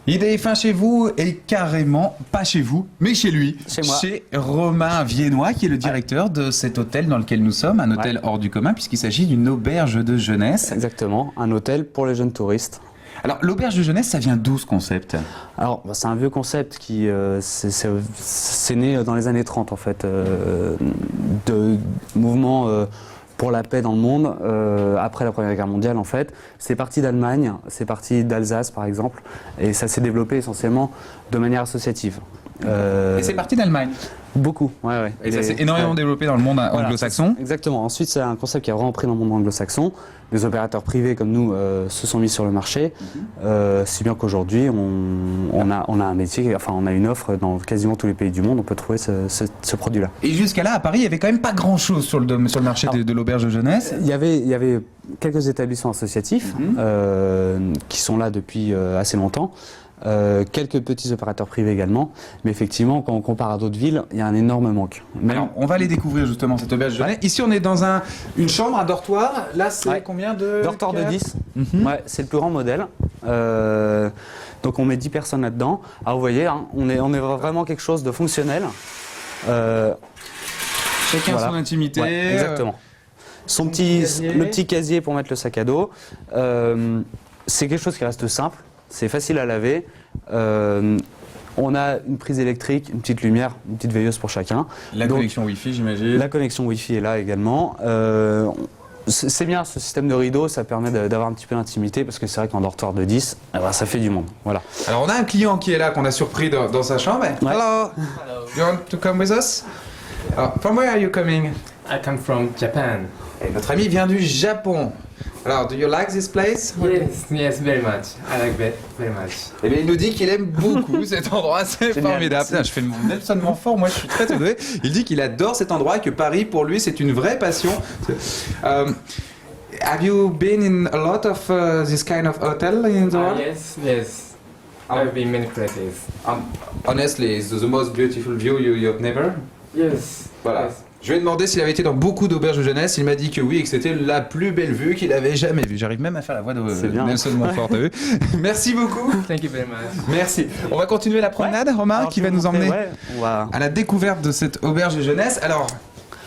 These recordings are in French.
Il est fin chez vous et carrément pas chez vous, mais chez lui. Chez moi. Chez Romain Viennois, qui est le directeur de cet hôtel dans lequel nous sommes, un hôtel hors du commun, puisqu'il s'agit d'une auberge de jeunesse. Exactement, un hôtel pour les jeunes touristes. Alors, l'auberge de jeunesse, ça vient d'où ce concept? Alors, c'est un vieux concept qui c'est né dans les années 30 en fait, de mouvements pour la paix dans le monde, après la Première Guerre mondiale en fait. C'est parti d'Allemagne, c'est parti d'Alsace par exemple, et ça s'est développé essentiellement de manière associative. Et c'est parti d'Allemagne. Beaucoup, ouais. Et ça s'est énormément développé dans le monde anglo-saxon. Exactement. Ensuite, c'est un concept qui a vraiment pris dans le monde anglo-saxon. Des opérateurs privés comme nous se sont mis sur le marché, si bien qu'aujourd'hui, on a un métier, enfin, on a une offre dans quasiment tous les pays du monde. On peut trouver ce produit-là. Et jusqu'à là, à Paris, il n'y avait quand même pas grand-chose sur le marché de l'auberge de jeunesse. Il y avait quelques établissements associatifs qui sont là depuis assez longtemps. Quelques petits opérateurs privés également, mais effectivement, quand on compare à d'autres villes, il y a un énorme manque. Alors, on va aller découvrir justement cette auberge de jeunesse. Ici, on est dans une chambre, un dortoir. Là, c'est combien de... Dortoir de 10. Ouais, c'est le plus grand modèle. Donc, on met 10 personnes là-dedans. Alors, vous voyez, hein, on est vraiment quelque chose de fonctionnel. Chacun son intimité. Ouais, exactement. Le petit casier pour mettre le sac à dos. C'est quelque chose qui reste simple. C'est facile à laver. On a une prise électrique, une petite lumière, une petite veilleuse pour chacun. La connexion Wi-Fi, j'imagine. La connexion Wi-Fi est là également. C'est bien, ce système de rideau, ça permet d'avoir un petit peu d'intimité parce que c'est vrai qu'en dortoir de 10, ça fait du monde. Voilà. Alors on a un client qui est là, qu'on a surpris dans sa chambre. Ouais. Hello. You want to come with us? From where are you coming? I come from Japan. Et notre ami vient du Japon. Alors, do you like this place? Yes, very much. I like it very much. Eh bien, il nous dit qu'il aime beaucoup cet endroit, c'est formidable. Putain, je fais mon Nelson Montfort, moi je suis très doué. Il dit qu'il adore cet endroit et que Paris, pour lui, c'est une vraie passion. Have you been in a lot of this kind of hotel in the world? Yes. I've been many places. Honestly, it's the most beautiful view you've never? Yes. Voilà. Yes. Je lui ai demandé s'il avait été dans beaucoup d'auberges de jeunesse. Il m'a dit que oui et que c'était la plus belle vue qu'il avait jamais vue. J'arrive même à faire la voix de Nelson Montfort. T'as vu? Merci beaucoup. Thank you very much. Merci. On va continuer la promenade, Romain, qui va nous emmener à la découverte de cette auberge de jeunesse. Alors,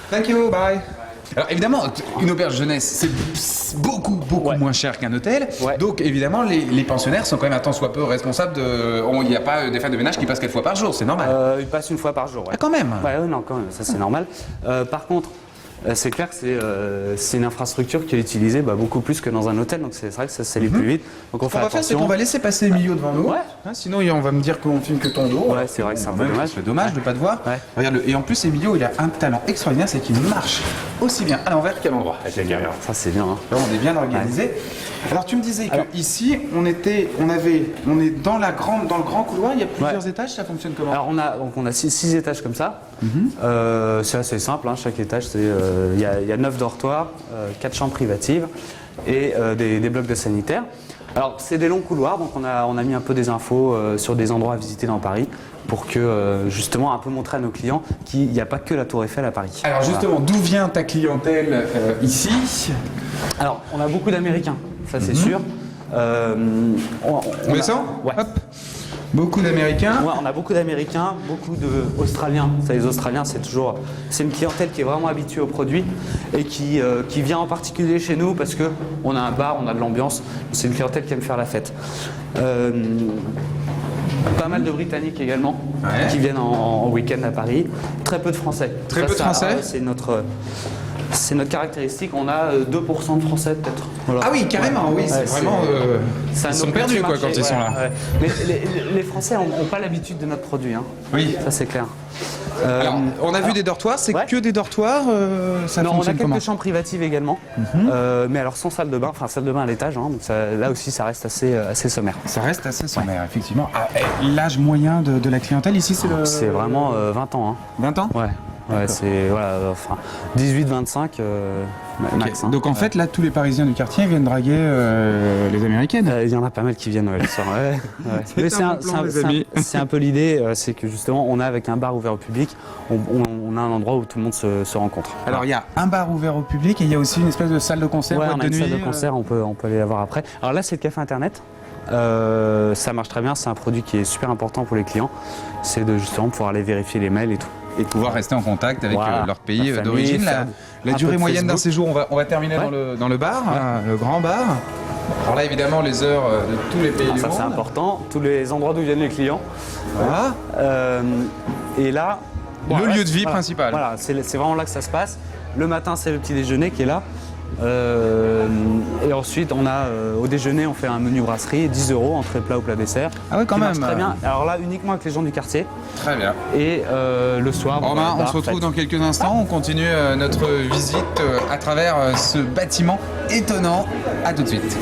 thank you, bye. Alors évidemment, une auberge jeunesse, c'est beaucoup moins cher qu'un hôtel. Ouais. Donc évidemment, les pensionnaires sont quand même un tant soit peu responsables de... Il n'y a pas des femmes de ménage qui passent 4 fois par jour, c'est normal. Ils passent une fois par jour. Ah, quand même. Non, quand même, ça c'est normal. Par contre, c'est clair que c'est une infrastructure qui est utilisée beaucoup plus que dans un hôtel, donc c'est vrai que ça allait plus vite. Donc on fait Ce qu'on va faire, c'est attention. qu'on va laisser passer Emilio devant nous. Ouais. Hein, sinon, on va me dire qu'on filme que ton dos. Ouais, c'est vrai que c'est un peu dommage. C'est dommage de ne pas te voir. Ouais. Regarde-le. Et en plus, Emilio, il a un talent extraordinaire, c'est qu'il marche aussi bien à l'envers qu'à l'endroit. Ça c'est bien. Hein. Là, on est bien organisé. Alors, tu me disais qu'ici, on est dans le grand couloir, il y a plusieurs étages, ça fonctionne comment? Alors on a 6 étages comme ça. C'est assez simple, hein, chaque étage, il y a 9 dortoirs, 4 chambres privatives et des blocs de sanitaires. Alors c'est des longs couloirs, donc on a mis un peu des infos sur des endroits à visiter dans Paris pour que justement un peu montrer à nos clients qu'il n'y a pas que la Tour Eiffel à Paris. Alors justement, d'où vient ta clientèle ici? Alors on a beaucoup d'Américains, ça c'est sûr. On descend? Ouais. Hop. Beaucoup d'Américains. Ouais, on a beaucoup d'Américains, beaucoup d'Australiens. Les Australiens, c'est une clientèle qui est vraiment habituée aux produits et qui vient en particulier chez nous parce que on a un bar, on a de l'ambiance. C'est une clientèle qui aime faire la fête. Pas mal de Britanniques également qui viennent en week-end à Paris. Très peu de Français. Peu de Français. C'est notre caractéristique, on a 2% de Français peut-être. Voilà. Ah oui, carrément, oui, c'est vraiment... ils sont perdus quoi quand ils sont là. Ouais. Mais les Français n'ont pas l'habitude de notre produit. Hein. Oui. Ça c'est clair. Alors, on a vu des dortoirs, c'est que des dortoirs, ça non, on a fonctionne comment? quelques chambres privatives également, mais alors sans salle de bain, enfin salle de bain à l'étage, hein, donc là aussi ça reste assez sommaire. Ça reste assez sommaire, effectivement. L'âge moyen de la clientèle ici, c'est vraiment 20 ans. Hein. 20 ans? Ouais, c'est 18-25 max. Hein. Donc en fait, là, tous les Parisiens du quartier viennent draguer les Américaines. Il y en a pas mal qui viennent le soir. Ouais. C'est un peu l'idée, c'est que justement, on a avec un bar ouvert au public, on a un endroit où tout le monde se rencontre. Alors il y a un bar ouvert au public et il y a aussi une espèce de salle de concert, on boîte a de une nuit. salle de concert, on peut aller la voir après. Alors là, c'est le café internet. Ça marche très bien, c'est un produit qui est super important pour les clients. C'est de justement pouvoir aller vérifier les mails et tout. Et de pouvoir rester en contact avec Voilà. leur pays La famille, d'origine. faire La un durée peu de moyenne d'un Facebook. séjour, on va terminer Ouais. dans le bar, le grand bar. Alors là, évidemment, les heures de tous les pays du Ça monde. c'est important, tous les endroits d'où viennent les clients. Voilà. Et là, Le lieu de vie principal. Voilà, c'est vraiment là que ça se passe. Le matin, c'est le petit déjeuner qui est là. Et ensuite, on a au déjeuner, on fait un menu brasserie, 10 € entrée plat ou plat dessert. Ah ouais, quand qui même. marche très bien. Alors là, uniquement avec les gens du quartier. Très bien. Et le soir, Romain, on bar, se retrouve fête. dans quelques instants. On continue notre visite à travers ce bâtiment étonnant. À tout de suite.